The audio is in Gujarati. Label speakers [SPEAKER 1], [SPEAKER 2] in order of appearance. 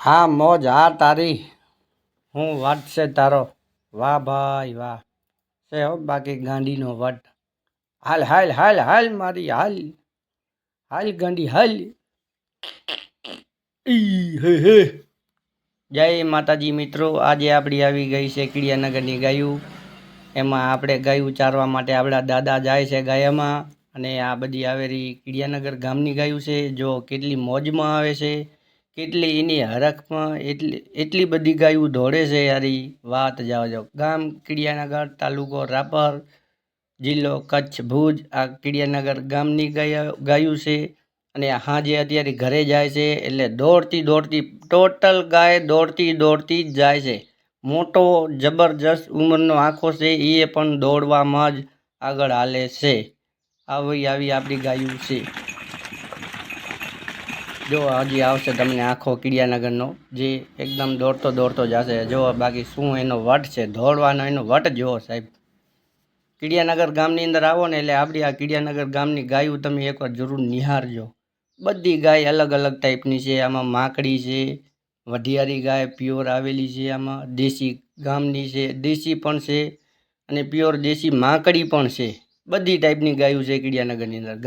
[SPEAKER 1] હા મોજ હા તારી હું વટ છે તારો વાહ ભાઈ વાહ છે હો બાકી ગાંડીનો વટ હાલ હાલ હાલ હાલ મારી હાલ હાલ ગાંડી હાલ ઈ હે હે જય માતાજી મિત્રો આજે આપણી આવી ગઈ છે કીડિયાનગરની ગાયું એમાં આપણે ગાયું ચારવા માટે આપણા દાદા જાય છે ગાયામાં અને આ બધી આવેલી કીડિયાનગર ગામની ગાયું છે જો કેટલી મોજમાં આવે છે કેટલી એની હરખમાં એટલી બધી ગાયું દોડે છે યારી વાત જાઓ જાઓ ગામ કીડિયાનગર તાલુકો રાપર જિલ્લો કચ્છ ભુજ આ કીડિયાનગર ગામની ગાયું છે અને હાજે અત્યારે ઘરે જાય છે એટલે દોડતી દોડતી ટોટલ ગાય દોડતી દોડતી જ જાય છે મોટો જબરજસ્ત ઉંમરનો આંખો છે એ પણ દોડવામાં જ આગળ હાલે છે આવી આપણી ગાયું છે જો હજી આવશે તમને આખો કીડિયાનગરનો જે એકદમ દોડતો દોડતો જશે જો બાકી શું એનો વટ છે દોડવાનો એનો વટ જુઓ સાહેબ કીડિયાનગર ગામની અંદર આવો ને એટલે આપણી આ કીડિયાનગર ગામની ગાયું તમે એકવાર જરૂર નિહાળજો બધી ગાય અલગ અલગ ટાઈપની છે આમાં માકડી છે વઢિયારી ગાય પ્યોર આવેલી છે આમાં દેશી ગામની છે દેશી પણ છે અને પ્યોર દેશી માકડી પણ છે બધી ટાઈપની ગાયું છે કીડિયાનગરની અંદર